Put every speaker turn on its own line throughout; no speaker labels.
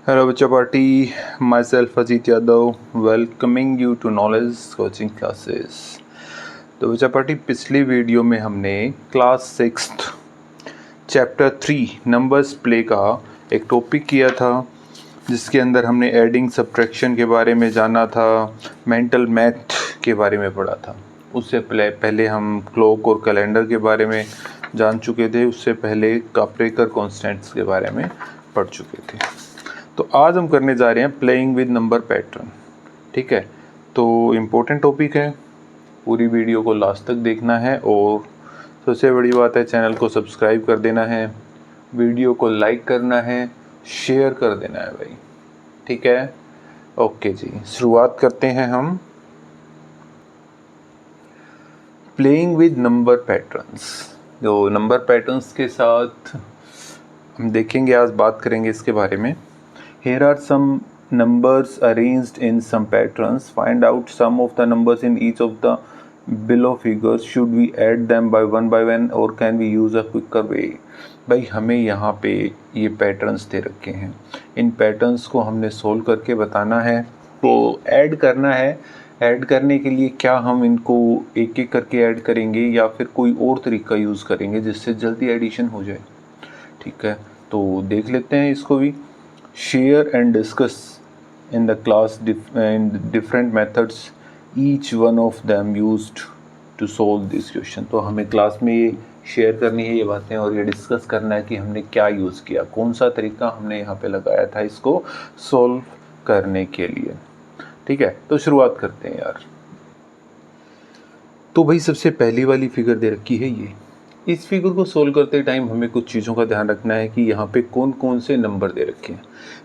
Hello बच्चा party, myself Ajit Yadav, welcoming you to knowledge coaching classes. तो बच्चा party, पिछली वीडियो में हमने क्लास 6 चैप्टर 3 नंबर्स प्ले का एक टॉपिक किया था, जिसके अंदर हमने एडिंग सब्ट्रैक्शन के बारे में जाना था, मेंटल मैथ के बारे में पढ़ा था। उससे पहले हम क्लॉक और कैलेंडर के बारे में जान चुके थे। उससे पहले काप्रेकर कॉन्स्टेंट्स के बारे में पढ़ चुके थे। तो आज हम करने जा रहे हैं प्लेइंग विद नंबर पैटर्न। ठीक है, तो इम्पोर्टेंट टॉपिक है, पूरी वीडियो को लास्ट तक देखना है और सबसे बड़ी बात है चैनल को सब्सक्राइब कर देना है, वीडियो को लाइक करना है, शेयर कर देना है भाई। ठीक है, ओके जी, शुरुआत करते हैं हम प्लेइंग विद नंबर पैटर्न्स। जो नंबर पैटर्न्स के साथ हम देखेंगे, आज बात करेंगे इसके बारे में। Here are some numbers arranged in some patterns. Find out sum of the numbers in each of the below figures. Should we add them by one or can we use a quicker way? भाई हमें यहाँ पे ये patterns दे रखे हैं, इन patterns को हमने solve करके बताना है, तो ऐड करना है। ऐड करने के लिए क्या हम इनको एक एक करके ऐड करेंगे या फिर कोई और तरीका यूज़ करेंगे जिससे जल्दी एडिशन हो जाए। ठीक है, तो देख लेते हैं इसको भी। Share and discuss in the class different methods, each one of them used to solve this question। तो हमें क्लास में ये शेयर करनी है ये बातें और ये डिस्कस करना है कि हमने क्या यूज़ किया, कौन सा तरीका हमने यहाँ पे लगाया था इसको सॉल्व करने के लिए। ठीक है, तो शुरुआत करते हैं यार। तो भाई सबसे पहली वाली फिगर दे रखी है ये। इस फिगर को सोल्व करते टाइम हमें कुछ चीज़ों का ध्यान रखना है कि यहाँ पे कौन कौन से नंबर दे रखे हैं।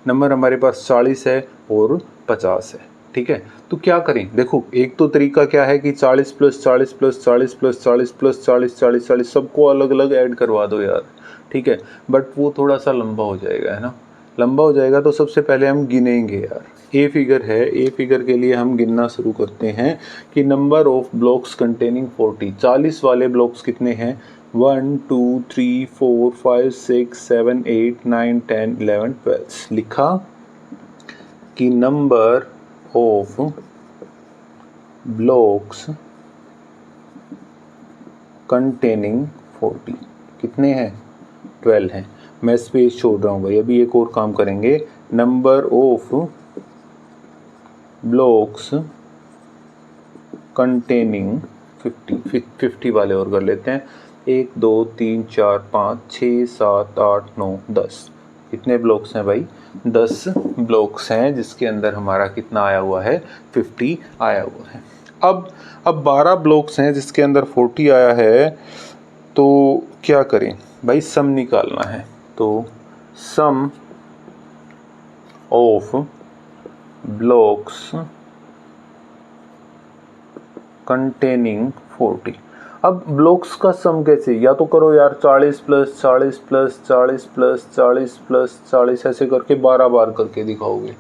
नंबर हमारे पास 40 है और 50 है। ठीक है, तो क्या करें, देखो एक तो तरीका क्या है कि 40 + 40 + 40 + 40 + 40 40 40 सबको अलग अलग ऐड करवा दो यार। ठीक है, बट वो थोड़ा सा लंबा हो जाएगा, है ना। लंबा हो जाएगा तो सबसे पहले हम गिनेंगे यार। ए फिगर है, ए फिगर के लिए हम गिनना शुरू करते हैं कि नंबर ऑफ ब्लॉक्स कंटेनिंग 40, 40 वाले ब्लॉक्स कितने हैं। 1 2 3 4 5 6 7 8 9 10 11 12 लिखा कि नंबर ऑफ ब्लॉक्स कंटेनिंग 40 कितने हैं, 12 हैं। मैं स्पेस छोड़ रहा हूँ भाई, अभी एक और काम करेंगे। नंबर ऑफ ब्लॉक्स कंटेनिंग 50 वाले और कर लेते हैं। 1 2 3 4 5 6 7 8 9 10 कितने ब्लॉक्स हैं भाई, 10 ब्लॉक्स हैं, जिसके अंदर हमारा कितना आया हुआ है, 50 आया हुआ है। अब 12 ब्लॉक्स हैं जिसके अंदर 40 आया है, तो क्या करें भाई, सम निकालना है। तो सम ऑफ ब्लॉक्स कंटेनिंग 40। अब ब्लॉक्स का सम कैसे, या तो करो यार 40 + 40 + 40 + 40 + 40 ऐसे करके 12 बार करके दिखाओगे,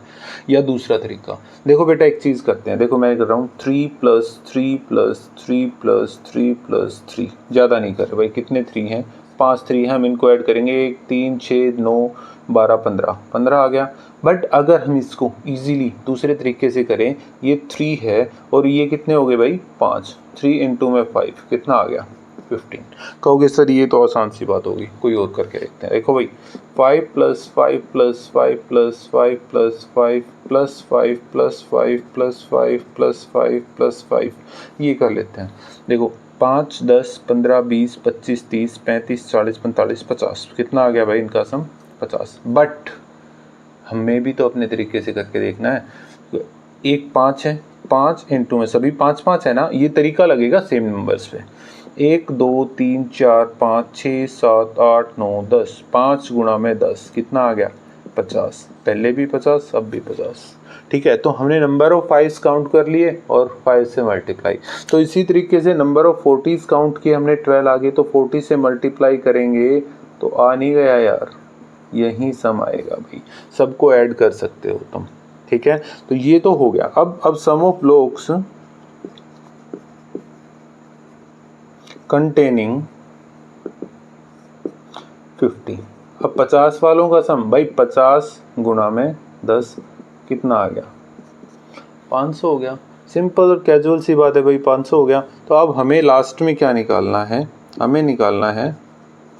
या दूसरा तरीका देखो बेटा, एक चीज़ करते हैं। देखो मैं कर रहा हूँ 3 + 3 + 3 + 3 + 3, ज़्यादा नहीं कर रहे भाई, कितने 3 हैं, 5 3 हैं, हम इनको ऐड करेंगे। 1 3 6 9 12 15 15 आ गया। बट अगर हम इसको इजीली दूसरे तरीके से करें, ये 3 है और ये कितने हो गए भाई, 5, 3 × में 5 कितना आ गया, 15। कहोगे सर ये तो आसान सी बात होगी, कोई और करके देखते हैं। देखो भाई 5 + 5 + 5 + 5 + 5 + 5 + 5 + 5 + 5 + 5 ये कर लेते हैं। देखो 5 10 15 20 25 30 35 40 45 50 कितना आ गया भाई इनका सम, 50। बट हमें भी तो अपने तरीके से करके देखना है। तो एक 5 है, 5 × में सभी 5 5 है ना, ये तरीका लगेगा सेम नंबर्स पे। 1 2 3 4 5 6 7 8 9 10 5 × में 10 कितना आ गया, 50। पहले भी 50, अब भी 50। ठीक है, तो हमने नंबर ऑफ 5 काउंट कर लिए और 5 से मल्टीप्लाई। तो इसी तरीके से नंबर ऑफ 40 काउंट किए हमने, 12 आगे, तो 40 से मल्टीप्लाई करेंगे तो आ नहीं गया यार, यही सम आएगा भाई। सबको ऐड कर सकते हो तुम। ठीक है, तो ये तो हो गया। अब सम ऑफ ब्लॉक्स कंटेनिंग 50। अब 50 वालों का सम भाई, 50 × में 10 कितना आ गया 500 हो गया। सिंपल और कैजुअल सी बात है भाई, 500 हो गया। तो अब हमें लास्ट में क्या निकालना है, हमें निकालना है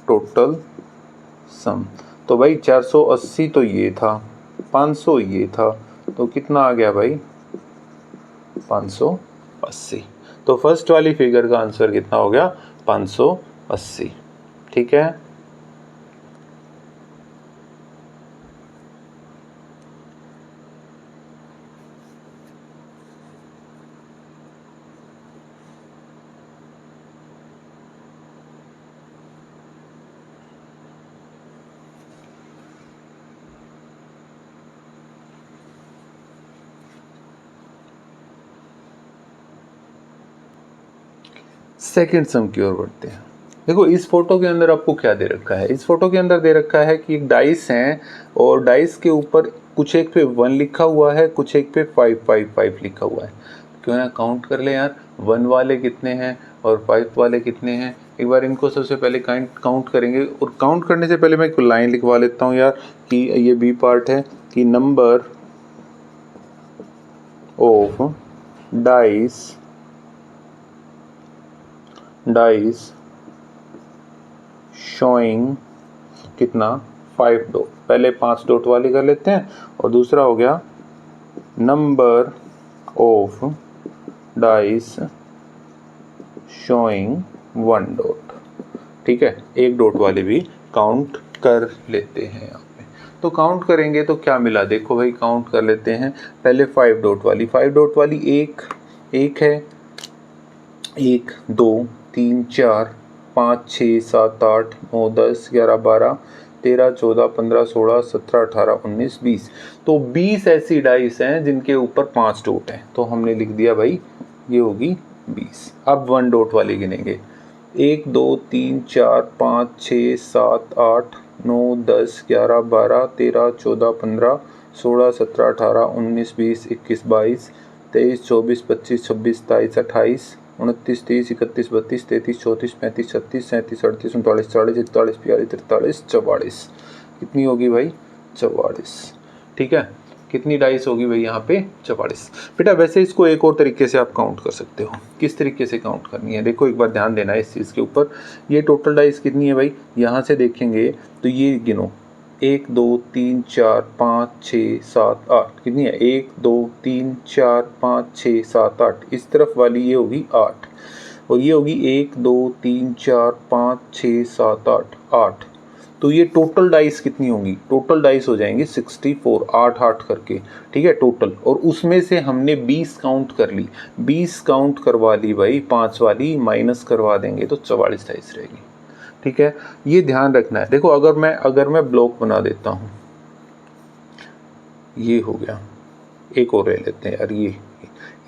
टोटल सम। तो भाई 480 तो ये था, 500 ये था, तो कितना आ गया भाई 580। तो फर्स्ट वाली फिगर का आंसर कितना हो गया 580। ठीक है। सेकंड सम की ओर बढ़ते हैं। देखो इस फोटो के अंदर आपको क्या दे रखा है, इस फोटो के अंदर दे रखा है कि एक डाइस है और डाइस के ऊपर कुछ एक पे 1 लिखा हुआ है, कुछ एक पे 555 लिखा हुआ है। क्यों ना काउंट कर ले यार, 1 वाले कितने हैं और 5 वाले कितने हैं। एक बार इनको सबसे पहले काउंट करेंगे, और काउंट करने से पहले मैं एक लाइन लिखवा लेता हूँ यार कि ये बी पार्ट है कि नंबर ऑफ डाइस शोइंग कितना 5 डॉट। पहले 5 डॉट वाली कर लेते हैं, और दूसरा हो गया number of dice showing 1 dot. ठीक है, 1 डॉट वाली भी काउंट कर लेते हैं यहाँ पे। तो काउंट करेंगे तो क्या मिला, देखो भाई काउंट कर लेते हैं। पहले 5 डॉट वाली एक है, 1 2 3 4 5 6 7 8 9 10 11 12 13 14 15 16 17 18 19 20। तो 20 ऐसी डाइस हैं जिनके ऊपर 5 डॉट हैं, तो हमने लिख दिया भाई ये होगी 20। अब 1 डॉट वाली गिनेंगे, 1 2 3 4 5 6 7 8 9 10 11 12 13 14 15 16 17 18 19 20 21 22 23 24 25 26 27 28 29 30 31 32 33 34 35 36 37 38 39 40 41 42 43 44। कितनी होगी भाई 44। ठीक है, कितनी डाइस होगी भाई यहाँ पे 44। बेटा वैसे इसको एक और तरीके से आप काउंट कर सकते हो। किस तरीके से काउंट करनी है, देखो एक बार ध्यान देना है इस चीज़ के ऊपर। ये टोटल डाइस कितनी है भाई, यहाँ से देखेंगे तो ये गिनो 1 2 3 4 5 6 7 8। कितनी है 1 2 3 4 5 6 7 8। इस तरफ वाली ये होगी 8, और ये होगी 1 2 3 4 5 6 7 8 8। तो ये टोटल डाइस कितनी होंगी, टोटल डाइस हो जाएंगे 64, 8 8 करके। ठीक है टोटल, और उसमें से हमने 20 काउंट कर ली, 20 काउंट करवा ली भाई, 5 वाली माइनस करवा देंगे तो 44 डाइस रहेगी। ठीक है, ये ध्यान रखना है। देखो अगर मैं ब्लॉक बना देता हूँ, ये हो गया, एक और ले लेते हैं यार, ये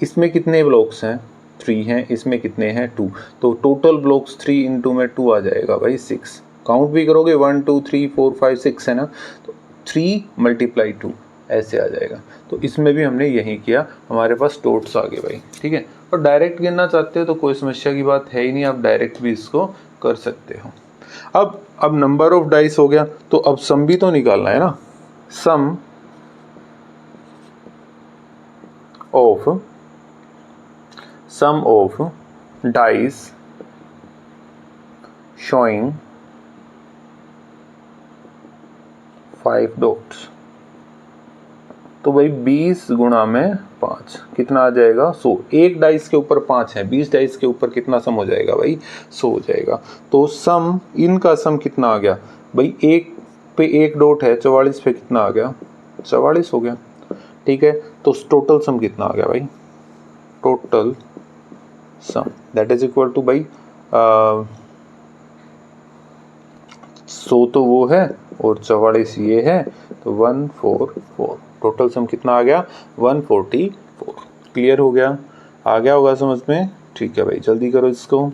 इसमें कितने ब्लॉक्स हैं 3 हैं, इसमें कितने हैं 2। तो टोटल ब्लॉक्स 3 इंटू में 2 आ जाएगा भाई 6। काउंट भी करोगे 1 2 3 4 5 6 है ना, तो 3 × 2 ऐसे आ जाएगा। तो इसमें भी हमने यही किया, हमारे पास डॉट्स आ गए भाई। ठीक है, और डायरेक्ट गिनना चाहते हो तो कोई समस्या की बात है ही नहीं, आप डायरेक्ट भी इसको कर सकते हो। अब नंबर ऑफ डाइस हो गया, तो अब सम भी तो निकालना है ना। सम ऑफ डाइस शोइंग 5 डॉट्स। तो भाई 20 गुणा में 5 कितना आ जाएगा 100। एक डाइस के ऊपर 5 है, 20 डाइस के ऊपर कितना सम हो जाएगा भाई 100 हो जाएगा। तो सम, इनका सम कितना आ गया भाई, एक पे 1 डॉट है, 44 पे कितना आ गया 44 हो गया। ठीक है, तो टोटल सम कितना आ गया भाई, total sum that is equal to भाई 100 तो वो है और 44 ये है, तो 144। टोटल सम कितना आ गया 144। क्लियर हो गया, आ गया होगा समझ में। ठीक है भाई, जल्दी करो इसको।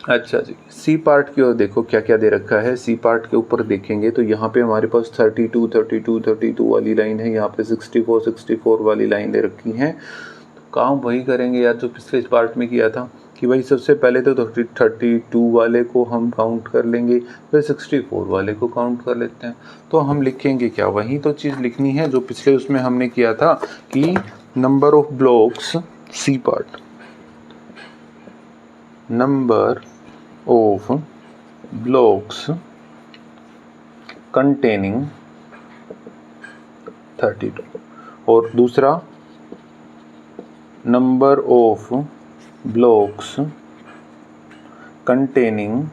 अच्छा जी, सी पार्ट की ओर देखो क्या क्या दे रखा है। सी पार्ट के ऊपर देखेंगे तो यहाँ पे हमारे पास 32 32 32 वाली लाइन है, यहाँ पे 64 64 वाली लाइन दे रखी है। तो काम वही करेंगे यार जो पिछले पार्ट में किया था कि भाई सबसे पहले तो 32 वाले को हम काउंट कर लेंगे, फिर 64 वाले को काउंट कर लेते हैं। तो हम लिखेंगे क्या, वही तो चीज़ लिखनी है जो पिछले उसमें हमने किया था कि number of blocks, c part, number of blocks containing 32 और दूसरा नंबर ऑफ ब्लॉक्स containing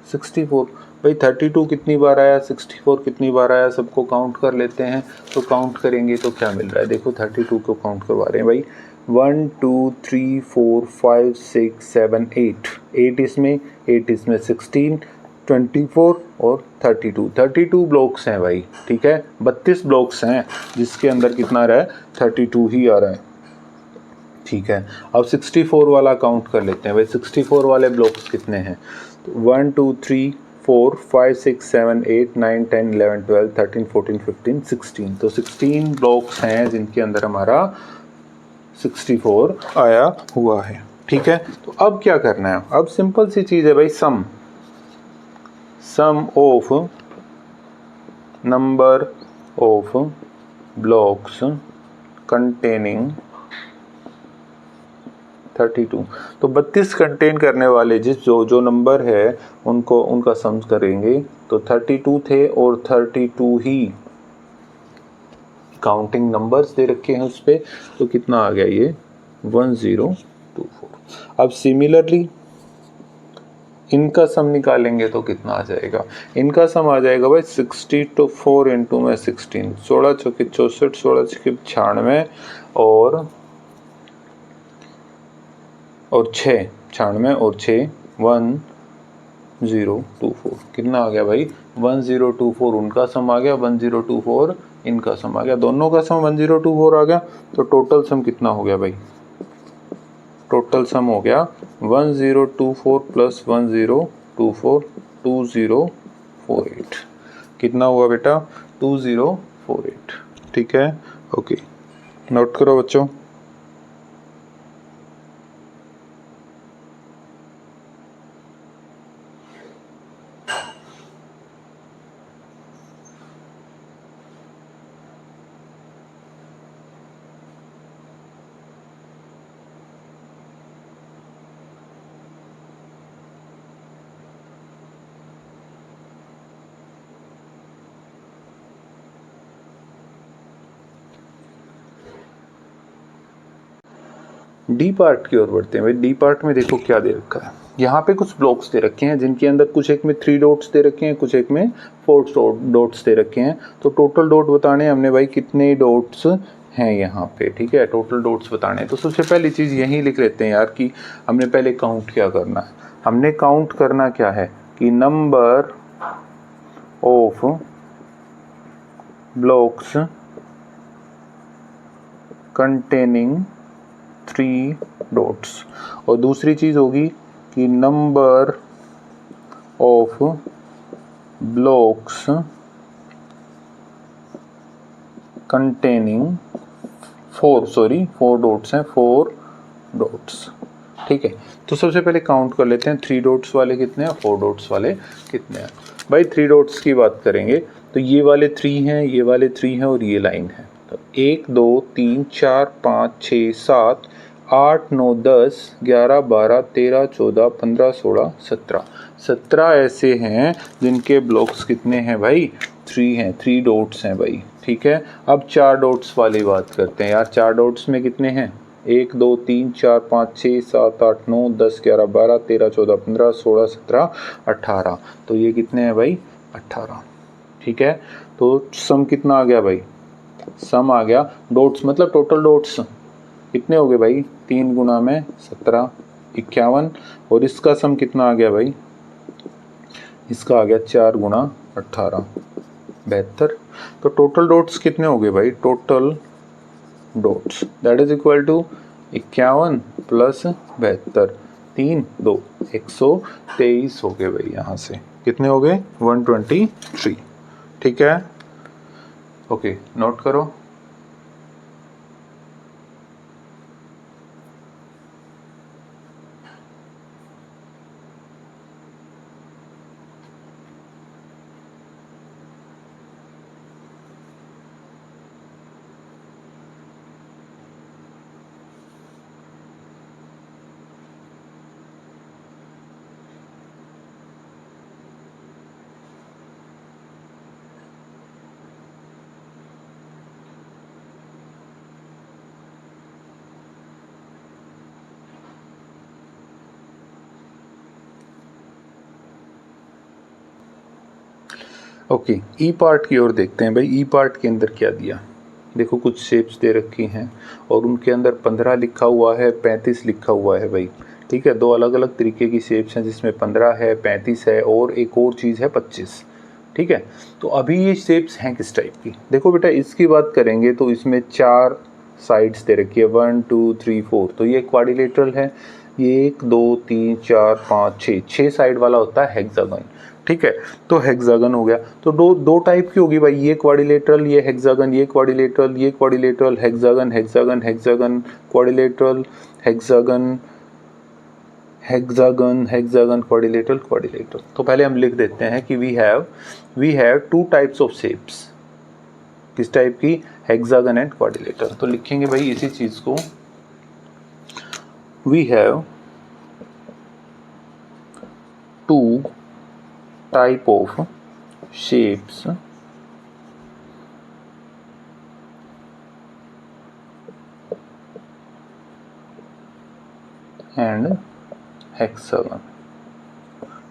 64। भाई 32 कितनी बार आया, 64 कितनी बार आया, सबको काउंट कर लेते हैं। तो काउंट करेंगे तो क्या मिल रहा है, देखो 32 को काउंट करवा रहे हैं भाई, 1 2 3 4 5 6 7 8 इसमें, 8 इसमें, 16 24 और 32 ब्लॉक्स हैं भाई, ठीक है। 32 ब्लॉक्स हैं जिसके अंदर कितना आ रहा है, 32 ही आ रहा है, ठीक है। अब 64 वाला काउंट कर लेते हैं भाई, 64 वाले ब्लॉक्स कितने हैं, तो 1 2 3 4 5 6 7 8 9 10 11 12 13 14 15 16। तो 16 ब्लॉक्स हैं जिनके अंदर हमारा 64 आया हुआ है, ठीक है। तो अब क्या करना है, अब सिंपल सी चीज़ है भाई, sum of number of blocks containing 32। तो 32 कंटेन करने वाले जो नंबर है उनको उनका सम करेंगे तो 32 थे और 32 ही काउंटिंग नंबर्स दे रखे हैं उस पर, तो कितना आ गया ये 1024। अब सिमिलरली इनका सम निकालेंगे तो कितना आ जाएगा, इनका सम आ जाएगा भाई 64 इंटू में 16, 16 चौके 64, 16 चौके 96 और 6 96 और 6 1024। कितना आ गया भाई 1024, उनका सम आ गया 1024, इनका सम आ गया, दोनों का सम 1024 आ गया। तो टोटल सम कितना हो गया भाई, टोटल सम हो गया 1024 प्लस 1024 2048। कितना हुआ बेटा 2048, ठीक है। ओके, नोट करो बच्चों। डी पार्ट की ओर बढ़ते हैं भाई। डी पार्ट में देखो क्या दे रखा है, यहाँ पे कुछ ब्लॉक्स दे रखे हैं जिनके अंदर कुछ एक में 3 डॉट्स दे रखे हैं, कुछ एक में 4 डॉट्स दे रखे हैं। तो टोटल डॉट बताने हमने भाई कितने डॉट्स हैं यहाँ पे, ठीक है, टोटल डॉट्स बताने। तो सबसे पहली चीज़ यही लिख लेते हैं यार कि हमने पहले काउंट क्या करना है, हमने काउंट करना क्या है कि number of blocks containing 3 dots, और दूसरी चीज़ होगी कि number of blocks containing 4 dots हैं, 4 डॉट्स, ठीक है। तो सबसे पहले काउंट कर लेते हैं 3 डॉट्स वाले कितने हैं, 4 डॉट्स वाले कितने हैं। भाई 3 डॉट्स की बात करेंगे तो ये वाले 3 हैं, ये वाले 3 हैं और ये लाइन है। तो 1 2 3 4 5 6 7 8 9 10 11 12 13 14 15 16 17 ऐसे हैं जिनके ब्लॉक्स कितने हैं भाई 3 हैं, 3 डॉट्स हैं भाई, ठीक है। अब 4 डॉट्स वाली बात करते हैं यार, 4 डॉट्स में कितने हैं 1 2 3 4 5 6 7 8 9 10 11 12 13 14 15 16 17 18। तो ये कितने हैं भाई 18, ठीक है। तो सम कितना आ गया भाई, सम आ गया डॉट्स मतलब टोटल डॉट्स कितने हो गए भाई 3 गुना में 17 51, और इसका सम कितना आ गया भाई, इसका आ गया 4 गुना 18 72। तो टोटल डॉट्स कितने हो गए भाई, total dots that is equal to 51 plus 72, 3 2 123 हो गए भाई। यहाँ से कितने हो गए? 123। ठीक है, ओके, नोट करो। ओके, ई पार्ट की ओर देखते हैं भाई। ई पार्ट के अंदर क्या दिया? देखो कुछ शेप्स दे रखी हैं और उनके अंदर 15 लिखा हुआ है, 35 लिखा हुआ है भाई। ठीक है, दो अलग अलग तरीके की शेप्स हैं जिसमें 15 है, 35 है और एक और चीज़ है 25। ठीक है, तो अभी ये शेप्स हैं किस टाइप की? देखो बेटा, इसकी बात करेंगे तो इसमें 4 साइड्स दे रखी है, 1 2 3 4। तो ये क्वाड्रिलेटरल है। ये 1 2 3 4 5 6 साइड वाला होता है हेक्सागन। ठीक है, तो हेक्सागन हो गया। तो दो टाइप की होगी भाई, ये क्वाड्रिलेटरल, ये हेक्सागन, ये क्वाड्रिलेटरल, ये quadrilateral, hexagon hexagon hexagon, quadrilateral, hexagon hexagon hexagon, quadrilateral quadrilateral. तो पहले हम लिख देते हैं कि we have 2 types of shapes. किस टाइप की? Hexagon and quadrilateral. तो लिखेंगे भाई इसी चीज को, we have 2 type of shapes and hexagon।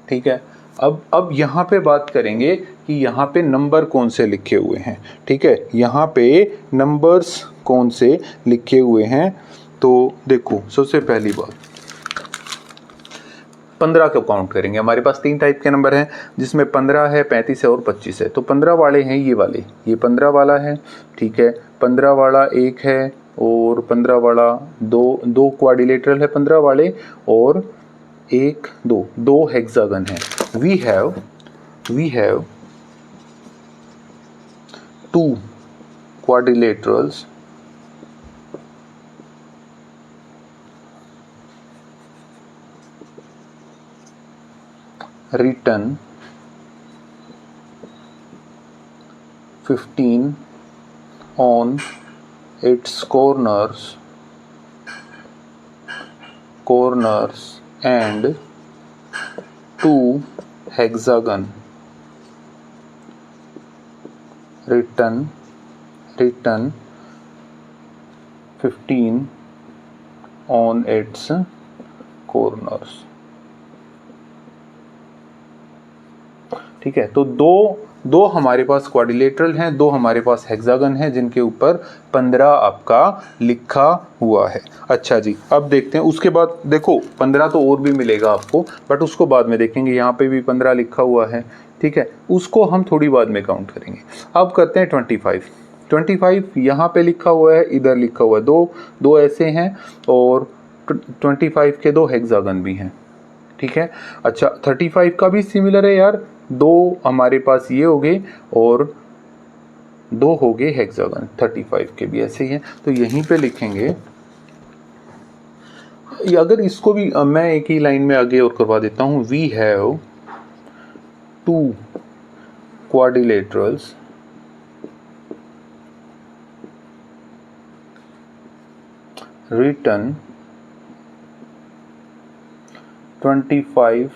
ठीक है, अब यहाँ पे बात करेंगे कि यहाँ पे नंबर कौन से लिखे हुए हैं। ठीक है, यहाँ पे नंबर्स कौन से लिखे हुए हैं। तो देखो, सबसे पहली बात 15 को काउंट करेंगे। हमारे पास 3 टाइप के नंबर हैं जिसमें 15 है, 35 है और 25 है। तो 15 वाले हैं ये वाले, ये 15 वाला है। ठीक है, 15 वाला एक है और 15 वाला दो क्वाड्रिलेटरल है 15 वाले, और एक दो हेक्सागन है। We have 2 quadrilaterals written 15 on its corners and 2 hexagon written 15 on its corners। ठीक है, तो दो हमारे पास क्वाड्रिलेटरल हैं, 2 हमारे पास हेक्सागन हैं जिनके ऊपर 15 आपका लिखा हुआ है। अच्छा जी, अब देखते हैं उसके बाद। देखो 15 तो और भी मिलेगा आपको, बट उसको बाद में देखेंगे। यहाँ पे भी 15 लिखा हुआ है। ठीक है, उसको हम थोड़ी बाद में काउंट करेंगे। अब करते हैं 25 यहाँ पे लिखा हुआ है, इधर लिखा हुआ है, दो ऐसे हैं और 25 के 2 हेक्सागन भी हैं। ठीक है, अच्छा 35 का भी सिमिलर है यार, 2 हमारे पास ये हो गए और 2 हो गए हेक्सागन। 35 के भी ऐसे ही हैं। तो यहीं पे लिखेंगे, अगर इसको भी मैं एक ही लाइन में आगे और करवा देता हूँ। We have 2 quadrilaterals written 25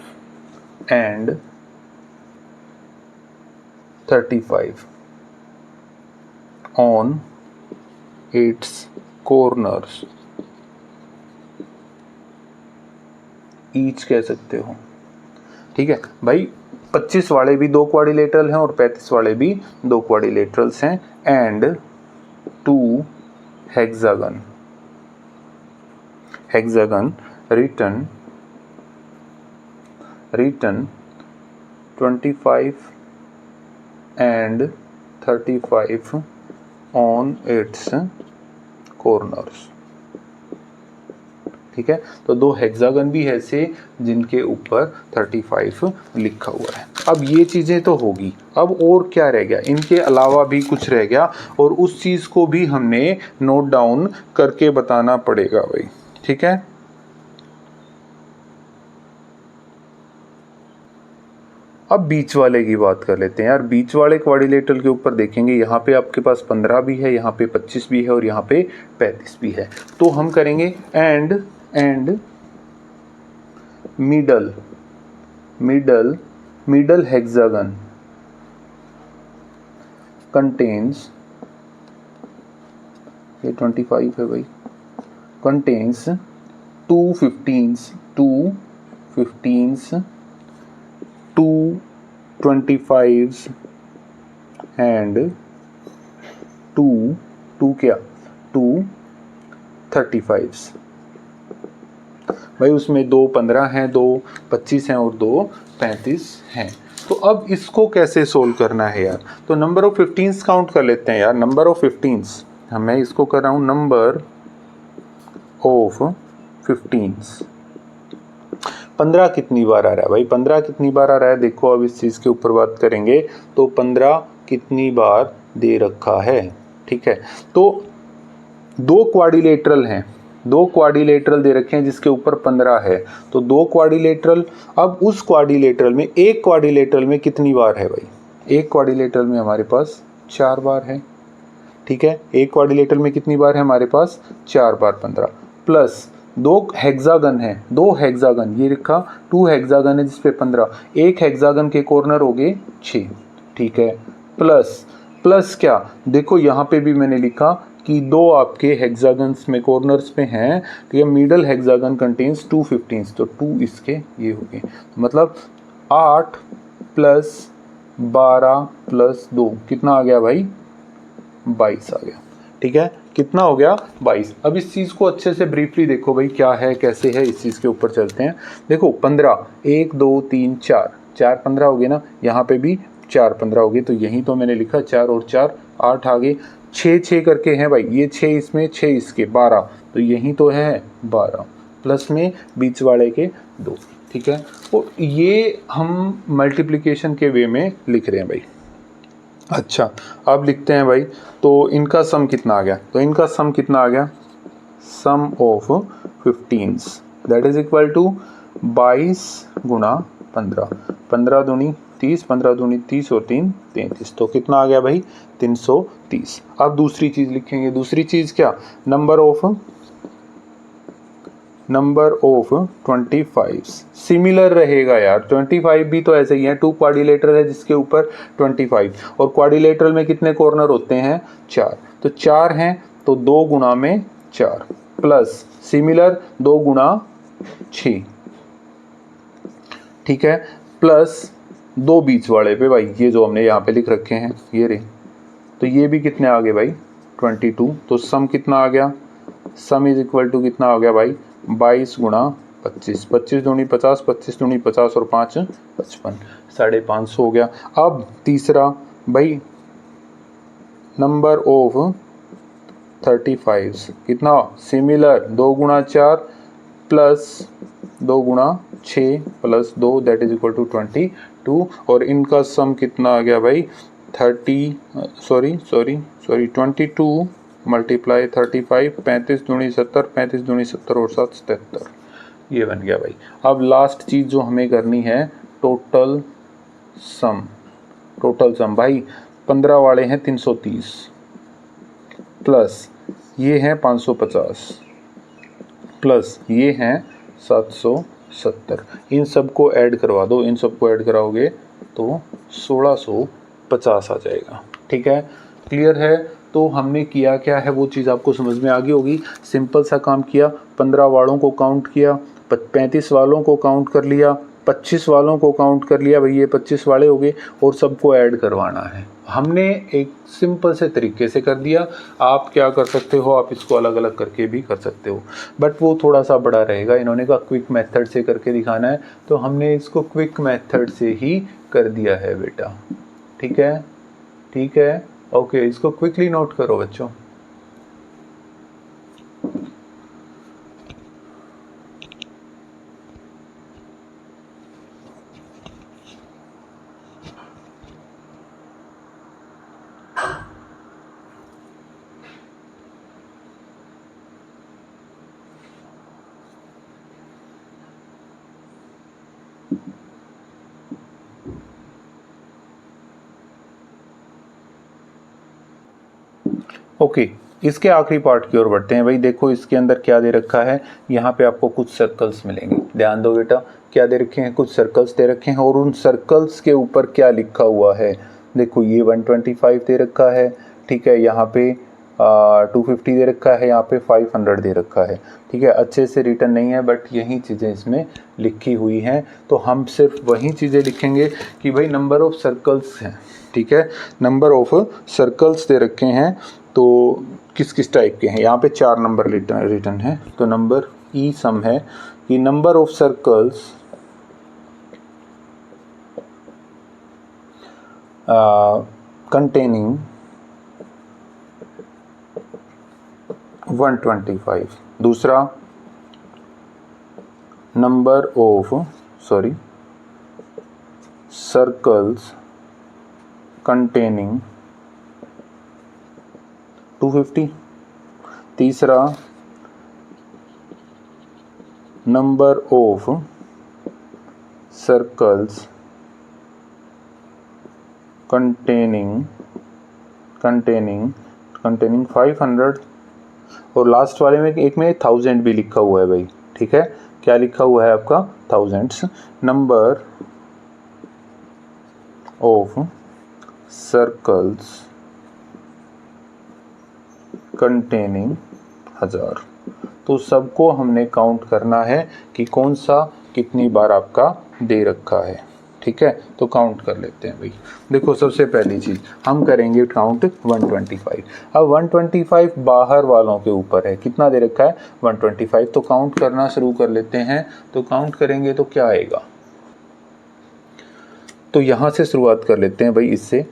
and 35 on its corners। Each कह सकते हो। ठीक है भाई, 25 वाले भी 2 क्वाड्रिलेटरल हैं और 35 वाले भी 2 क्वाड्रिलेटरल्स हैं, and 2 hexagon written 25 and 35 on its corners। ठीक है। तो 2 हेक्सागन भी ऐसे जिनके ऊपर 35 लिखा हुआ है। अब ये चीज़ें तो होगी, अब और क्या रह गया, इनके अलावा भी कुछ रह गया और उस चीज़ को भी हमने नोट डाउन करके बताना पड़ेगा भाई, ठीक है। अब बीच वाले की बात कर लेते हैं यार। बीच वाले क्वाड्रिलेटरल के ऊपर देखेंगे, यहाँ पे आपके पास 15 भी है, यहाँ पे 25 भी है और यहाँ पे 35 भी है। तो हम करेंगे एंड मिडल हेक्सागन कंटेन्स, ये 25 है भाई, contains 2 15s 2 25s and 2 35s भाई। उसमें 2 15 हैं, 2 25 हैं और 2 35 हैं। तो अब इसको कैसे सोल्व करना है यार, तो नंबर ऑफ 15s काउंट कर लेते हैं यार। नंबर ऑफ 15s, मैं इसको कर रहा हूँ नंबर ऑफ 15s। 15 कितनी बार आ रहा है भाई, 15 कितनी बार आ रहा है, देखो अब इस चीज़ के ऊपर बात करेंगे। तो 15 कितनी बार दे रखा है, ठीक है। तो 2 क्वाड्रिलेटरल हैं, 2 क्वाड्रिलेटरल दे रखे हैं जिसके ऊपर 15 है। तो 2 क्वाड्रिलेटरल, अब उस क्वाड्रिलेटरल में, एक क्वाड्रिलेटरल में कितनी बार है भाई, एक क्वाड्रिलेटरल में हमारे पास 4 बार है, ठीक है। एक क्वाड्रिलेटरल में कितनी बार है हमारे पास, 4 बार 15 प्लस 2 हेक्सागन है, 2 हेक्सागन, ये लिखा 2 हेक्सागन है जिसपे 15, एक हेक्सागन के कॉर्नर हो गए 6, ठीक है। प्लस क्या, देखो यहाँ पे भी मैंने लिखा कि 2 आपके हेक्सागन्स में कॉर्नर्स पे हैं, तो ये मिडल हेक्सागन कंटेन्स 2 15s, तो 2 इसके ये हो गए, मतलब 8 प्लस 12 प्लस 2 कितना आ गया भाई, 22 आ गया, ठीक है। कितना हो गया, 22। अब इस चीज़ को अच्छे से ब्रीफली देखो भाई, क्या है कैसे है, इस चीज़ के ऊपर चलते हैं। देखो 15, 1 2 3 4 15 हो गए ना, यहाँ पे भी 4 15 हो गए, तो यहीं तो मैंने लिखा 4 और 4 8 आ गए, 6 करके हैं भाई, ये 6 इसमें 6 इसके 12, तो यहीं तो है 12 प्लस में बीच वाले के 2, ठीक है। तो ये हम मल्टीप्लिकेशन के वे में लिख रहे हैं भाई। अच्छा, अब लिखते हैं भाई, तो इनका सम कितना आ गया, तो इनका सम कितना आ गया, sum of 15s that is equal to 22 गुणा 15, 15 दूनी 30, 15 दूनी 30 और 3 33, तो कितना आ गया भाई 330। अब दूसरी चीज़ लिखेंगे, दूसरी चीज़ क्या, नंबर ऑफ 25 सिमिलर रहेगा यार। 25 भी तो ऐसे ही है, 2 क्वाड्रिलेटरल है जिसके ऊपर 25, और क्वाड्रिलेटरल में कितने कॉर्नर होते हैं 4, तो 4 हैं तो 2 गुणा में 4 प्लस सिमिलर 2 गुणा 6, ठीक है, प्लस 2 बीच वाले पे भाई, ये जो हमने यहाँ पे लिख रखे हैं ये रे, तो ये भी कितने आ गए भाई 22, तो सम कितना आ गया, सम इज इक्वल टू कितना आ गया भाई 22 गुणा 25, 25 दूनी 50, 25 दूनी 50 और 5 55, 550 हो गया। अब तीसरा भाई, नंबर ऑफ 35 कितना, सिमिलर 2 गुणा 4 प्लस 2 गुणा 6 plus 2 that is equal to 22, और इनका सम कितना आ गया भाई 22 मल्टीप्लाई 35, 35 दूनी 70, 35 दूनी 70 और 7 77, ये बन गया भाई। अब लास्ट चीज़ जो हमें करनी है, टोटल सम भाई, 15 वाले हैं 330 प्लस ये हैं 550 प्लस ये हैं 770, इन सबको ऐड करवा दो, इन सबको ऐड कराओगे तो 1650 आ जाएगा, ठीक है। क्लियर है, तो हमने किया क्या है वो चीज़ आपको समझ में आ गई होगी। सिंपल सा काम किया, 15 वालों को काउंट किया, 35 वालों को काउंट कर लिया, 25 वालों को काउंट कर लिया भाई, ये 25 वाले हो गए, और सबको ऐड करवाना है। हमने एक सिंपल से तरीके से कर दिया। आप क्या कर सकते हो, आप इसको अलग अलग करके भी कर सकते हो, बट वो थोड़ा सा बड़ा रहेगा। इन्होंने कहा क्विक मेथड से करके दिखाना है, तो हमने इसको क्विक मेथड से ही कर दिया है बेटा, ठीक है, ठीक है, ओके। इसको क्विकली नोट करो बच्चों। ओके, इसके आखिरी पार्ट की ओर बढ़ते हैं भाई। देखो इसके अंदर क्या दे रखा है, यहाँ पे आपको कुछ सर्कल्स मिलेंगे। ध्यान दो बेटा, क्या दे रखे हैं, कुछ सर्कल्स दे रखे हैं और उन सर्कल्स के ऊपर क्या लिखा हुआ है। देखो ये 125 दे रखा है, ठीक है, यहाँ पे 250 दे रखा है, यहाँ पे 500 दे रखा है, ठीक है। अच्छे से रिटर्न नहीं है बट यही चीज़ें इसमें लिखी हुई हैं। तो हम सिर्फ वही चीज़ें लिखेंगे कि भाई नंबर ऑफ सर्कल्स हैं, ठीक है, नंबर ऑफ सर्कल्स दे रखे हैं। तो किस किस टाइप के हैं, यहाँ पे 4 नंबर रिटर्न है। तो नंबर ई सम है कि नंबर ऑफ सर्कल्स कंटेनिंग 125। दूसरा नंबर ऑफ सर्कल्स कंटेनिंग 250। तीसरा नंबर ऑफ सर्कल्स कंटेनिंग 500। और लास्ट वाले में एक में 1000 भी लिखा हुआ है भाई, ठीक है। क्या लिखा हुआ है आपका, thousands. Number of circles containing 1000। तो सबको हमने काउंट करना है कि कौन सा कितनी बार आपका दे रखा है, ठीक है। तो काउंट कर लेते हैं भाई। देखो सबसे पहली चीज़ हम करेंगे काउंट 125। अब 125 बाहर वालों के ऊपर है, कितना दे रखा है 125। तो काउंट करना शुरू कर लेते हैं। तो काउंट करेंगे तो क्या आएगा, तो यहाँ से शुरुआत कर लेते हैं भाई इससे।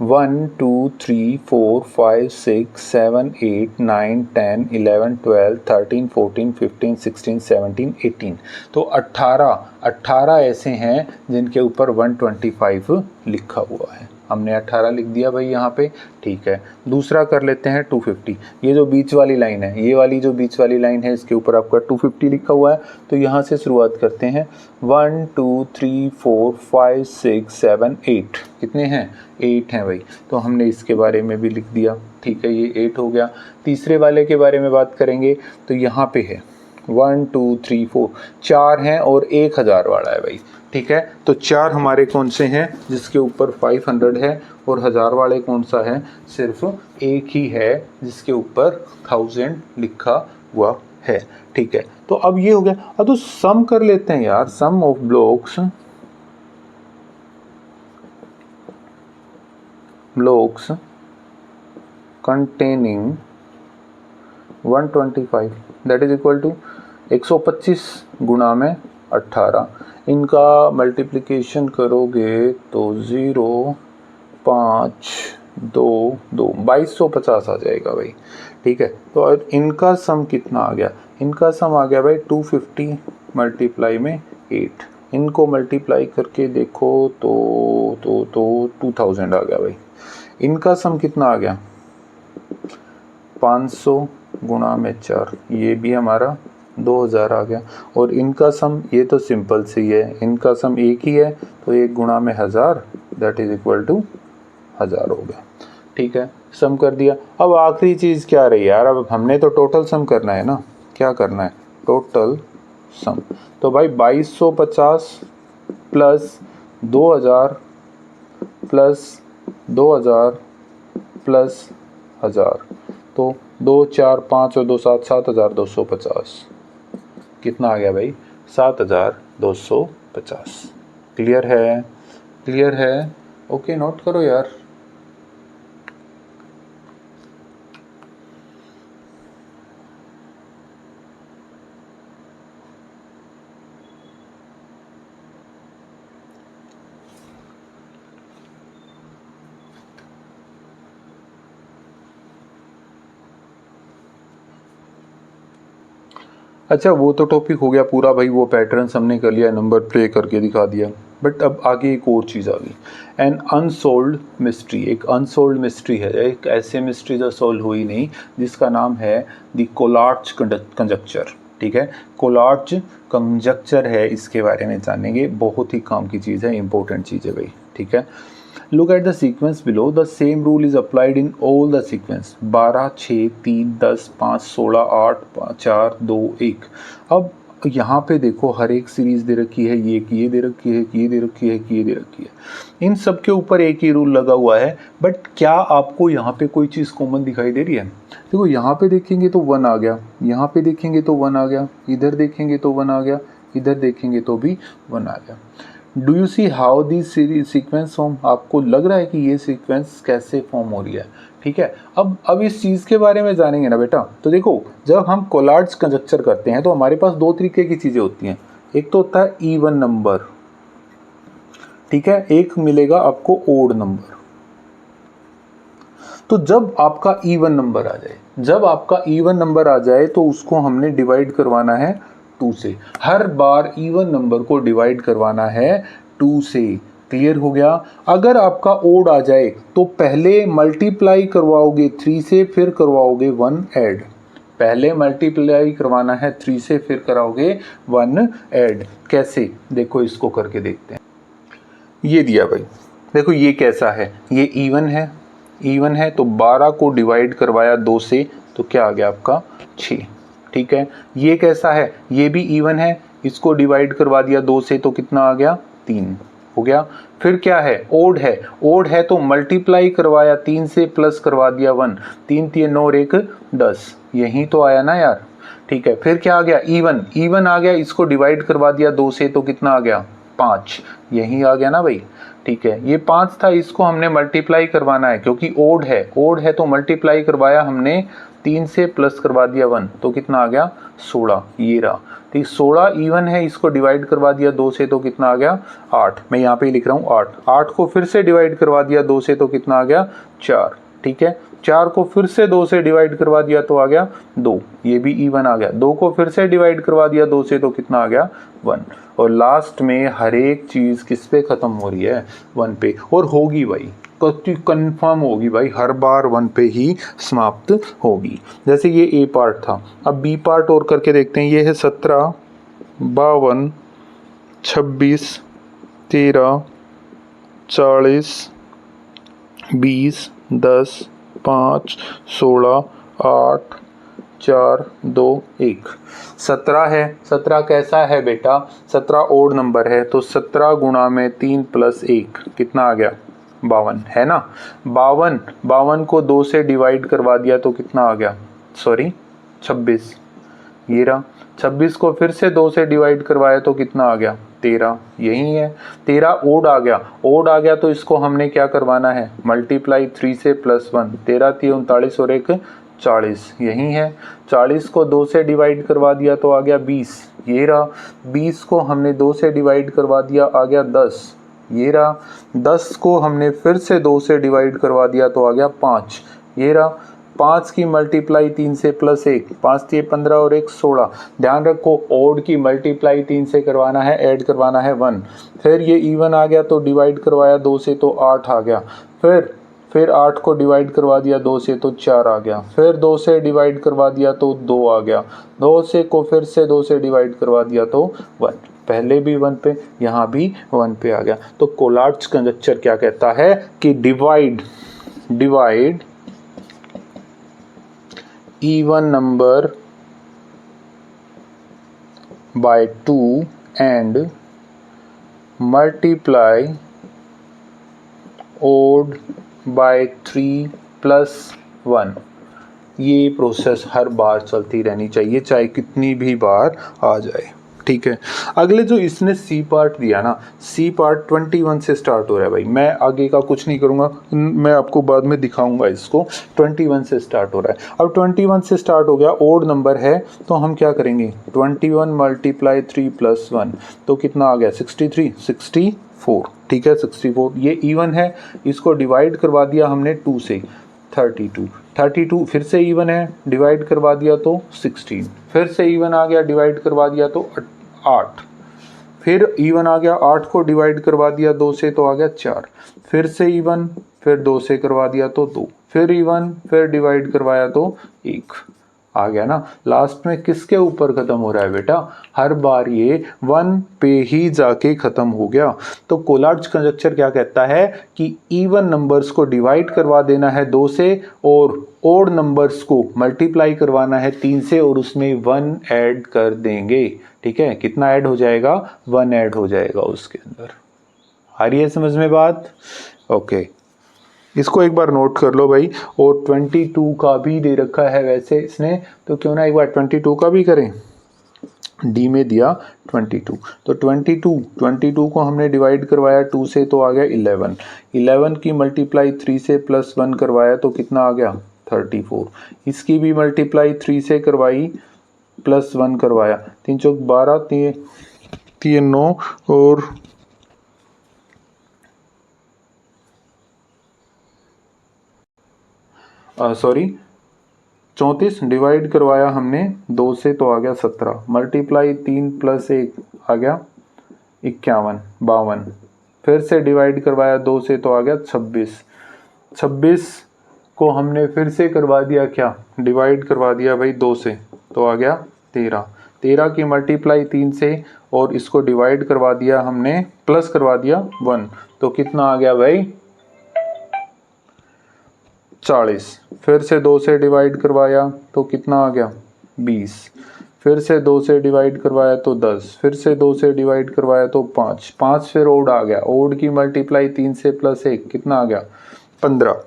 1 2 3 4 5 6 7 8 9 10 11 12 13 14 15 16 17 18। तो 18 ऐसे हैं जिनके ऊपर 125 लिखा हुआ है। हमने 18 लिख दिया भाई यहाँ पे, ठीक है। दूसरा कर लेते हैं 250। ये जो बीच वाली लाइन है, ये वाली जो बीच वाली लाइन है, इसके ऊपर आपका 250 लिखा हुआ है। तो यहाँ से शुरुआत करते हैं। 1 2 3 4 5 6 7 8। कितने हैं, 8 हैं भाई। तो हमने इसके बारे में भी लिख दिया, ठीक है, ये 8 हो गया। तीसरे वाले के बारे में बात करेंगे तो यहाँ पे है 1 2 3 4, 4 हैं और 1000 वाला है भाई, ठीक है। तो 4 हमारे कौन से हैं जिसके ऊपर 500 है, और 1000 वाले कौन सा है, सिर्फ एक ही है जिसके ऊपर 1000 लिखा हुआ है, ठीक है। तो अब ये हो गया। अब तो सम कर लेते हैं यार, sum of blocks containing 125 that is equal to 125 गुणा में 18। इनका मल्टीप्लिकेशन करोगे तो 0 5 2 2 2250 आ जाएगा भाई, ठीक है। तो और इनका सम कितना आ गया, इनका सम आ गया भाई 250 मल्टीप्लाई में 8। इनको मल्टीप्लाई करके देखो तो 2000 आ गया भाई। इनका सम कितना आ गया 500 गुणा में 4, ये भी हमारा 2000 आ गया। और इनका सम, ये तो सिंपल सी है, इनका सम एक ही है तो 1 गुणा में 1000 दैट इज इक्वल टू 1000 हो गया, ठीक है। सम कर दिया। अब आखिरी चीज़ क्या रही यार, अब हमने तो टोटल सम करना है ना, क्या करना है, टोटल सम। तो भाई 2250 प्लस 2000 प्लस 2000 प्लस 1000, तो 2 4 5 और 2 7 7250। कितना आ गया भाई 7250। क्लियर है, क्लियर है, ओके नोट करो यार। अच्छा वो तो टॉपिक हो गया पूरा भाई, वो पैटर्न हमने कर लिया, नंबर प्ले करके दिखा दिया। बट अब आगे एक और चीज़ आ गई, एन अनसोल्व्ड मिस्ट्री। एक अनसोल्व्ड मिस्ट्री है, एक ऐसे मिस्ट्री जो सोल्व हुई नहीं, जिसका नाम है द कोलार्च कंजक्चर, ठीक है, कोलार्च कंजक्चर है, इसके बारे में जानेंगे, बहुत ही काम की चीज़ है, इंपॉर्टेंट चीज़ है भाई, ठीक है। Look at the sequence below, the same rule is applied in all the sequence 12, 6, 3, 10, 5, 16, 8, 4, 2, 1। अब यहाँ पे देखो हर एक सीरीज दे रखी है, ये दे रखी है, ये दे रखी है, ये दे रखी है, इन सब के ऊपर एक ही रूल लगा हुआ है। बट क्या आपको यहाँ पे कोई चीज़ कॉमन दिखाई दे रही है? देखो यहाँ पे देखेंगे तो 1 आ गया, यहाँ पे देखेंगे तो 1 आ गया, इधर देखेंगे तो 1 आ गया, इधर देखेंगे तो भी 1 आ गया। Do you see how this sequence form? आपको लग रहा है कि ये सीक्वेंस कैसे फॉर्म हो रही है, ठीक है। अब इस चीज़ के बारे में जानेंगे ना बेटा। तो देखो जब हम कोलार्च कंजक्चर करते हैं तो हमारे पास दो तरीके की चीज़ें होती हैं। एक तो होता है इवन नंबर, ठीक है, एक मिलेगा आपको ओड नंबर। तो जब आपका इवन नंबर आ जाए, जब आपका इवन नंबर आ जाए तो उसको हमने डिवाइड करवाना है 2 से। हर बार इवन नंबर को डिवाइड करवाना है 2 से। क्लियर हो गया? अगर आपका ओड आ जाए तो पहले मल्टीप्लाई करवाओगे 3 से, फिर करवाओगे 1 ऐड। पहले मल्टीप्लाई करवाना है 3 से, फिर कराओगे 1 ऐड। कैसे? देखो इसको करके देखते हैं। ये दिया भाई, देखो ये कैसा है, ये इवन है, इवन है तो 12 को डिवाइड करवाया 2 से तो क्या आ गया आपका 6, ठीक है। ये कैसा है, ये भी इवन है, इसको डिवाइड करवा दिया 2 से तो कितना आ गया 3 हो गया। फिर क्या है, ओड है, ओड है तो मल्टीप्लाई करवाया 3 से प्लस करवा दिया 1, 3 3 9 और 1 10, यही तो आया ना यार, ठीक है। फिर क्या आ गया, इवन, इवन आ गया, इसको डिवाइड करवा दिया 2 से तो कितना आ गया 5, यही आ गया ना भाई, ठीक है। ये 5 था, इसको हमने मल्टीप्लाई करवाना है क्योंकि ओड है, ओड है तो मल्टीप्लाई करवाया हमने 3 से प्लस करवा दिया 1 तो कितना आ गया 16, ये रहा, ठीक। 16 इवन है, इसको डिवाइड करवा दिया 2 से तो कितना आ गया 8, मैं यहाँ पे लिख रहा हूँ 8। 8 को फिर से डिवाइड करवा दिया 2 से तो कितना आ गया 4, ठीक है। 4 को फिर से 2 से डिवाइड करवा दिया तो आ गया 2, ये भी इवन आ गया। 2 को फिर से डिवाइड करवा दिया 2 से तो कितना आ गया 1। और लास्ट में हर एक चीज़ किस पे ख़त्म हो रही है 1 पे, और होगी भाई, कंफर्म होगी भाई, हर बार 1 पे ही समाप्त होगी। जैसे ये ए पार्ट था, अब बी पार्ट और करके देखते हैं। ये है 17, 52, 26, 13, 40, 20, 10, 5, 16, 8, 4, 2, 1, 17 है। 17 कैसा है बेटा, 17 ओड नंबर है तो 17 गुणा में 3 प्लस 1 कितना आ गया 52 है ना। 52 को 2 से डिवाइड करवा दिया तो कितना आ गया, सॉरी 26, ये रहा। 26 को फिर से 2 से डिवाइड करवाया तो कितना आ गया 13, यही है। 13 ओड आ गया, ओड आ गया तो इसको हमने क्या करवाना है, मल्टीप्लाई 3 से प्लस 1, 13 3 39 और 1 40, यही है। 40 को 2 से डिवाइड करवा दिया तो आ गया 20, ये रहा। 20 को हमने 2 से डिवाइड करवा दिया आ गया 10, ये रहा। 10 को हमने फिर से 2 से डिवाइड करवा दिया तो आ गया 5, ये रहा। 5 की मल्टीप्लाई 3 से प्लस 1, 5 3 15 और 1 16। ध्यान रखो ओड की मल्टीप्लाई 3 से करवाना है, ऐड करवाना है 1। फिर ये इवन आ गया तो डिवाइड करवाया 2 से तो 8 आ गया। फिर 8 को डिवाइड करवा दिया 2 से तो 4 आ गया। फिर 2 से डिवाइड करवा दिया तो 2 आ गया। 2 से को फिर से 2 से डिवाइड करवा दिया तो 1, पहले भी 1 पे, यहाँ भी 1 पे आ गया। तो कोलार्च कंजक्चर क्या कहता है कि divide even number by 2 and multiply odd by 3 plus 1। ये प्रोसेस हर बार चलती रहनी चाहिए, चाहे कितनी भी बार आ जाए, ठीक है। अगले जो इसने सी पार्ट दिया ना, सी पार्ट 21 से स्टार्ट हो रहा है भाई। मैं आगे का कुछ नहीं करूँगा, मैं आपको बाद में दिखाऊंगा इसको। 21 से स्टार्ट हो रहा है। अब 21 से स्टार्ट हो गया, ओड नंबर है तो हम क्या करेंगे, 21 मल्टीप्लाई 3 प्लस 1 तो कितना आ गया 63, 64, ठीक है 64। ये इवन है, इसको डिवाइड करवा दिया हमने 2 से 32, 32 फिर से इवन है, डिवाइड करवा दिया तो 16, फिर से इवन आ गया, डिवाइड करवा दिया तो 8, फिर इवन आ गया, 8 को डिवाइड करवा दिया 2 से तो आ गया 4, फिर से इवन, फिर 2 से करवा दिया तो 2, फिर इवन, फिर डिवाइड करवाया तो 1, आ गया ना। लास्ट में किसके ऊपर खत्म हो रहा है बेटा, हर बार ये 1 पे ही जाके खत्म हो गया। तो कोलार्ड्स कंजक्चर क्या कहता है कि इवन नंबर्स को डिवाइड करवा देना है 2 से और ओड नंबर्स को मल्टीप्लाई करवाना है 3 से और उसमें 1 ऐड कर देंगे। ठीक है, कितना ऐड हो जाएगा, 1 ऐड हो जाएगा उसके अंदर। आ रही है समझ में बात? ओके, इसको एक बार नोट कर लो भाई। और 22 का भी दे रखा है वैसे इसने, तो क्यों ना एक बार 22 का भी करें। डी में दिया 22, तो 22 को हमने डिवाइड करवाया 2 से तो आ गया 11 की मल्टीप्लाई 3 से प्लस 1 करवाया तो कितना आ गया 34। इसकी भी मल्टीप्लाई 3 से करवाई प्लस 1 करवाया, 3 चौक 12, 3 9 और 34 डिवाइड करवाया हमने 2 से तो आ गया 17, मल्टीप्लाई 3 प्लस 1 आ गया 52, फिर से डिवाइड करवाया 2 से तो आ गया 26 को हमने फिर से करवा दिया क्या, डिवाइड करवा दिया भाई 2 से तो आ गया 13 की मल्टीप्लाई 3 से और इसको डिवाइड करवा दिया हमने प्लस करवा दिया 1 तो कितना आ गया भाई 40, फिर से 2 से डिवाइड करवाया तो कितना आ गया 20, फिर से 2 से डिवाइड करवाया तो 10, फिर से 2 से डिवाइड करवाया तो 5 फिर ओड आ गया, ओड की मल्टीप्लाई 3 से प्लस 1 कितना आ गया 15।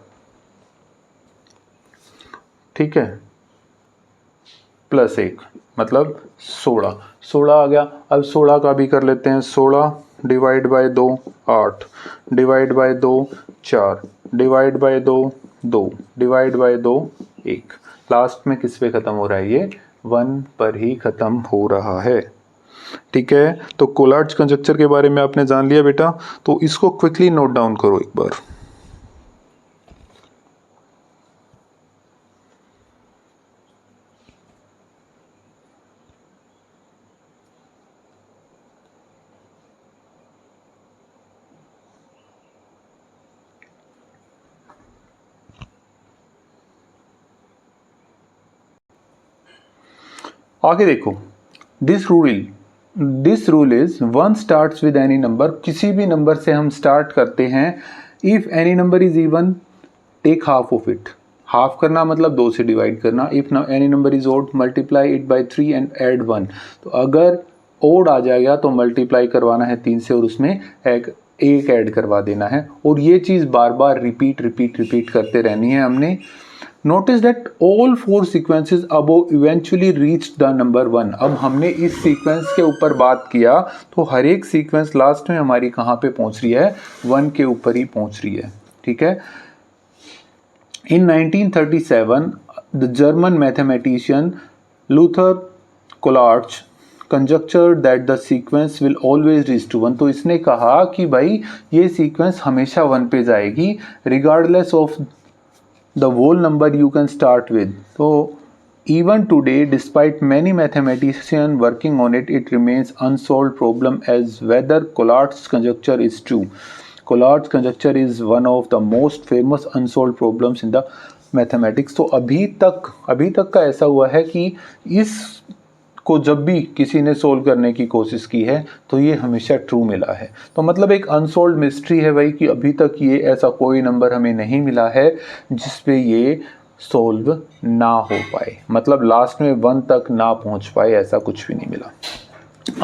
ठीक है, प्लस 1 मतलब 16 आ गया। अब 16 का भी कर लेते हैं, 16 divide by 2 8, divide by 2 4, divide by 2 2, divide by 2 1। Last में किस पे खत्म हो रहा है, ये 1 पर ही खत्म हो रहा है। ठीक है, तो कोलार्ड्स कंजक्चर के बारे में आपने जान लिया बेटा, तो इसको क्विकली नोट डाउन करो एक बार। आगे देखो, this rule is 1 starts with any number, किसी भी नंबर से हम स्टार्ट करते हैं। If any number is even take half of it, half करना मतलब 2 से डिवाइड करना। If any number is odd multiply it by 3 and add 1, तो अगर ओड आ जाएगा तो मल्टीप्लाई करवाना है 3 से और उसमें एक ऐड करवा देना है। और ये चीज़ बार बार रिपीट करते रहनी है हमने। Notice that all 4 sequences above eventually reached the number 1। अब हमने इस सीक्वेंस के ऊपर बात किया तो हर एक सीक्वेंस लास्ट में हमारी कहाँ पे पहुंच रही है, 1 के ऊपर ही पहुंच रही है। ठीक है, In 1937 the German mathematician Luther Kollard conjectured that the sequence will always reach to 1। तो इसने कहा कि भाई ये सीक्वेंस हमेशा 1 पे जाएगी regardless of the whole number you can start with। So even today, despite many mathematicians working on it, it remains unsolved problem as whether Collard's conjecture is true। Collard's conjecture is one of the most famous unsolved problems in the mathematics। तो अभी तक का ऐसा हुआ है कि इस को जब भी किसी ने सोल्व करने की कोशिश की है तो ये हमेशा ट्रू मिला है। तो मतलब एक अनसोल्व मिस्ट्री है भाई कि अभी तक ये ऐसा कोई नंबर हमें नहीं मिला है जिस पे ये सोल्व ना हो पाए, मतलब लास्ट में 1 तक ना पहुंच पाए, ऐसा कुछ भी नहीं मिला।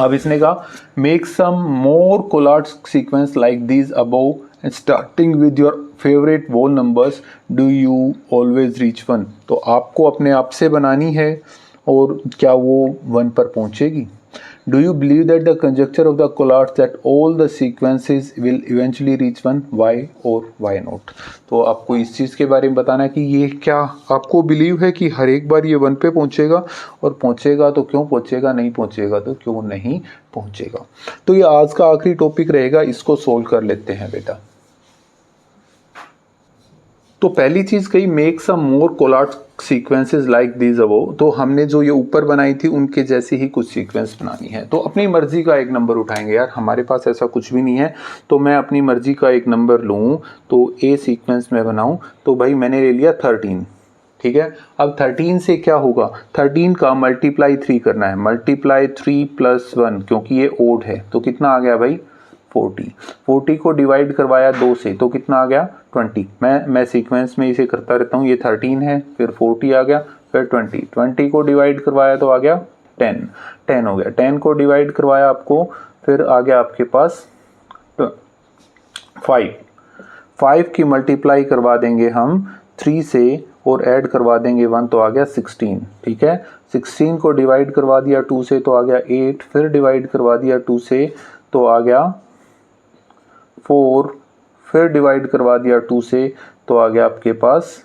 अब इसने कहा make some more Collatz sequence like these above and starting with your favourite whole numbers do you always reach 1। तो आपको अपने आप से बनानी है और क्या वो 1 पर पहुंचेगी। Do you believe that the conjecture of the Collatz that all the sequences will eventually reach 1, why और वाई नॉट। तो आपको इस चीज़ के बारे में बताना है कि ये क्या आपको बिलीव है कि हर एक बार ये 1 पे पहुंचेगा, और पहुंचेगा तो क्यों पहुंचेगा, नहीं पहुंचेगा तो क्यों नहीं पहुंचेगा। तो ये आज का आखिरी टॉपिक रहेगा, इसको सोल्व कर लेते हैं बेटा। तो पहली चीज कही make some more Collatz sequences like these above. तो हमने जो ये ऊपर बनाई थी उनके जैसी ही कुछ सीक्वेंस बनानी है। तो अपनी मर्जी का एक नंबर उठाएंगे यार, हमारे पास ऐसा कुछ भी नहीं है। तो मैं अपनी मर्जी का एक नंबर लूँ तो ए सीक्वेंस में बनाऊँ, तो भाई मैंने ले लिया 13। ठीक है। अब 13 से क्या होगा, 13 का मल्टीप्लाई 3 करना है, मल्टीप्लाई 3 प्लस 1, क्योंकि ये ओड है तो कितना आ गया भाई 40। 40 को डिवाइड करवाया 2 से तो कितना आ गया 20। मैं सीक्वेंस में इसे करता रहता हूँ। ये 13 है, फिर 40 आ गया, फिर 20। 20 को डिवाइड करवाया तो आ गया 10, 10 हो गया। 10 को डिवाइड करवाया आपको, फिर आ गया आपके पास 5। 5 की मल्टीप्लाई करवा देंगे हम 3 से और ऐड करवा देंगे 1 तो आ गया 16, ठीक है। 16 को डिवाइड करवा दिया 2 से तो आ गया 8, फिर डिवाइड करवा दिया 2 से तो आ गया 4, फिर डिवाइड करवा दिया 2 से तो आ गया आपके पास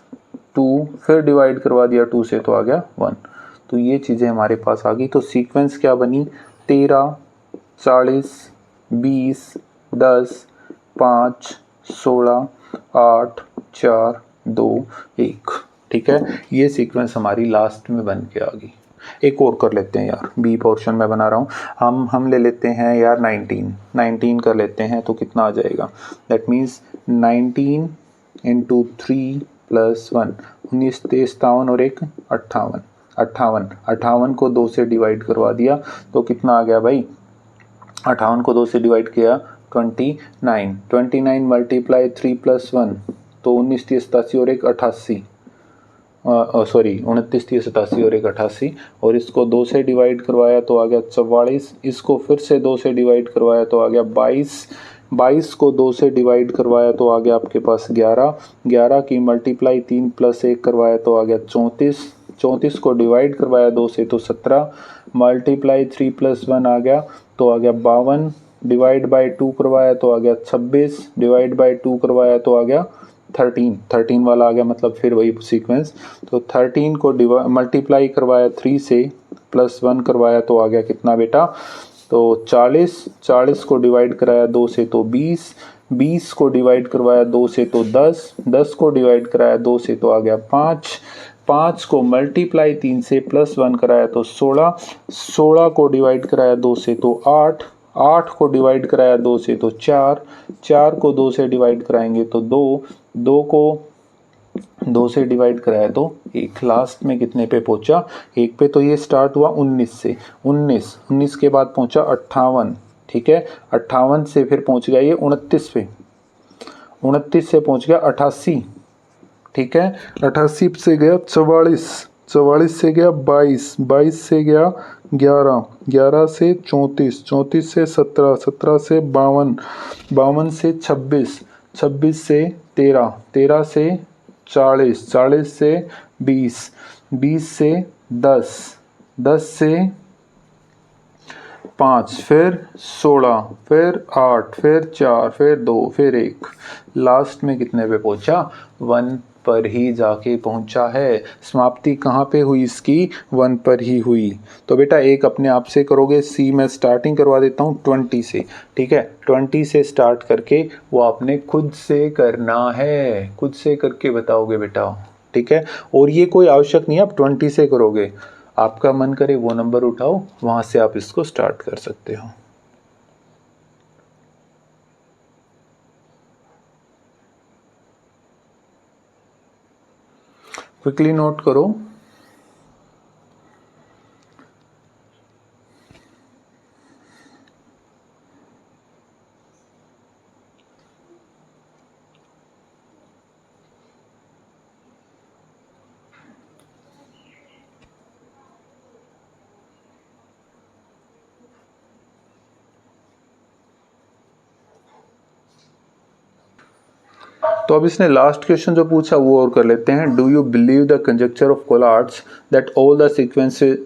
2, फिर डिवाइड करवा दिया 2 से तो आ गया 1। तो ये चीज़ें हमारे पास आ गई। तो सीक्वेंस क्या बनी, 13, 40, 20, 10, 5, 16, 8, 4, 2, 1, ठीक है। ये सीक्वेंस हमारी लास्ट में बन के आ गई। एक और कर लेते हैं यार, बी पोर्शन में बना रहा हूँ। हम ले लेते हैं यार 19 कर लेते हैं तो कितना आ जाएगा, दैट मीन्स 19 इंटू 3 प्लस 1, 19 23 57 और 1 58, 58 को 2 से डिवाइड करवा दिया तो कितना आ गया भाई, 58 को 2 से डिवाइड किया 29, 29 मल्टीप्लाई 3 प्लस 1 तो 19 30 87 और 1 88, सॉरी 29 30 87 और 1 88, और इसको 2 से डिवाइड करवाया तो आ गया 44, इसको फिर से 2 से डिवाइड करवाया तो आ गया 22, 22 को 2 से डिवाइड करवाया तो आ गया आपके पास 11, 11 की मल्टीप्लाई 3 प्लस 1 करवाया तो आ गया 34, 34 को डिवाइड करवाया 2 से तो 17, मल्टीप्लाई 3 प्लस 1 आ गया तो आ गया 52, डिवाइड बाई 2 करवाया तो आ गया 26, डिवाइड बाई 2 करवाया तो आ गया 13 वाला आ गया, मतलब फिर वही सीक्वेंस। तो 13 को मल्टीप्लाई करवाया 3 से प्लस 1 करवाया तो आ गया कितना बेटा, तो 40, 40 को डिवाइड कराया 2 से तो 20, 20 को डिवाइड करवाया 2 से तो 10, 10 को डिवाइड कराया 2 से तो आ गया 5, 5 को मल्टीप्लाई 3 से प्लस 1 कराया तो 16, 16 को डिवाइड कराया 2 से तो 8, 8 को डिवाइड कराया 2 से तो 4, 4 को 2 से डिवाइड कराएंगे तो 2, 2 को 2 से डिवाइड कराया तो 1, लास्ट में कितने पे पहुंचा 1 पे। तो ये स्टार्ट हुआ 19 से, 19 के बाद पहुंचा 58, ठीक है। 58 से फिर पहुंच गया ये 29 पे, 29 से पहुंच गया 88, ठीक है। 88 से गया 44, 44 से गया 22, 22 से गया 11, 11 से 34, 34 से 17, 17 से 52, 52 से 26, 26 से 13, 13 से 40, 40 से 20, 20 से 10, 10 से 5, फिर 16, फिर 8, फिर 4, फिर 2, फिर 1, लास्ट में कितने पे पहुंचा 1 पर ही जाके पहुंचा है। समाप्ति कहाँ पे हुई इसकी, 1 पर ही हुई। तो बेटा एक अपने आप से करोगे, सी मैं स्टार्टिंग करवा देता हूँ 20 से, ठीक है। 20 से स्टार्ट करके वो आपने खुद से करना है, खुद से करके बताओगे बेटा, ठीक है। और ये कोई आवश्यक नहीं है आप 20 से करोगे, आपका मन करे वो नंबर उठाओ, वहां से आप इसको स्टार्ट कर सकते हो। क्विकली नोट करो। तो अब इसने लास्ट क्वेश्चन जो पूछा वो और कर लेते हैं। Do you believe the conjecture of Collatz that all the sequences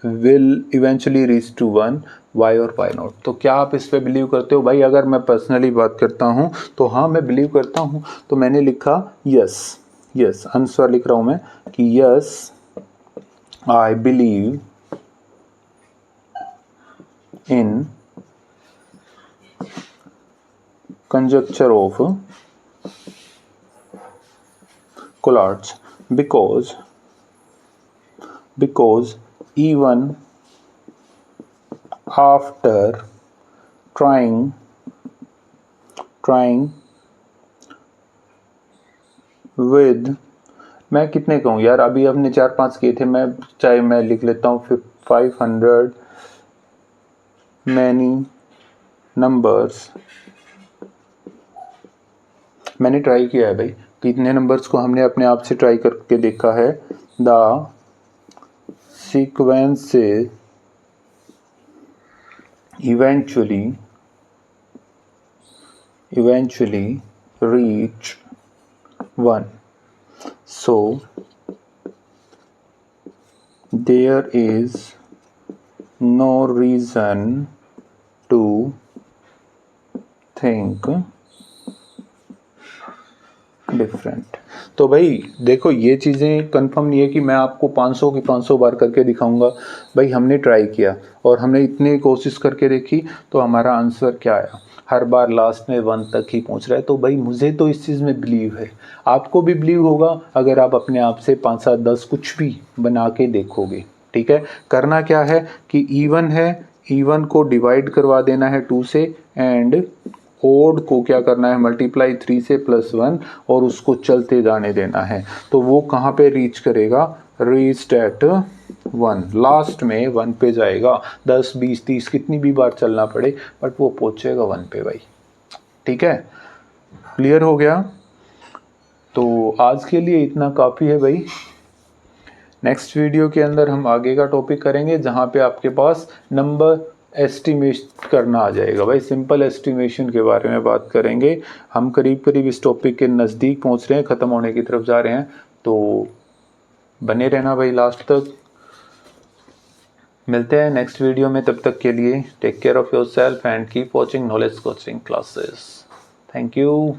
will eventually reach to 1, why और वाई नॉट। तो क्या आप इस पे बिलीव करते हो भाई? अगर मैं पर्सनली बात करता हूँ तो हाँ मैं बिलीव करता हूँ। तो मैंने लिखा यस, यस आंसर लिख रहा हूँ मैं कि yes I believe in conjecture of Collards because even after trying with मैं कितने कहूँ यार, अभी हमने 4-5 किए थे, मैं चाहे मैं लिख लेता हूँ 500 मैनी नंबर्स। मैंने ट्राई किया है भाई, कितने नंबर्स को हमने अपने आप से ट्राई करके देखा है। The sequence eventually reach 1. So there is no reason to think different. तो भाई देखो, ये चीज़ें कंफर्म नहीं है कि मैं आपको 500 की 500 बार करके दिखाऊंगा। भाई हमने ट्राई किया और हमने इतनी कोशिश करके देखी, तो हमारा आंसर क्या आया, हर बार लास्ट में 1 तक ही पहुंच रहा है। तो भाई मुझे तो इस चीज़ में बिलीव है, आपको भी बिलीव होगा अगर आप अपने आप से 5, 7, 10 कुछ भी बना के देखोगे। ठीक है, करना क्या है कि इवन है, इवन को डिवाइड करवा देना है 2 से, एंड ओड को क्या करना है, मल्टीप्लाई 3 से +1, और उसको चलते जाने देना है। तो वो कहाँ पे रीच करेगा, रीच एट 1, लास्ट में 1 पे जाएगा। 10, 20, 30 कितनी भी बार चलना पड़े, बट वो पहुंचेगा 1 पे भाई। ठीक है, क्लियर हो गया। तो आज के लिए इतना काफ़ी है भाई। नेक्स्ट वीडियो के अंदर हम आगे का टॉपिक करेंगे, जहाँ पे आपके पास नंबर एस्टिमेट करना आ जाएगा भाई। सिंपल एस्टिमेशन के बारे में बात करेंगे। हम करीब करीब इस टॉपिक के नज़दीक पहुंच रहे हैं, ख़त्म होने की तरफ जा रहे हैं, तो बने रहना भाई लास्ट तक। मिलते हैं नेक्स्ट वीडियो में, तब तक के लिए take care of yourself and keep watching knowledge coaching classes. Thank you.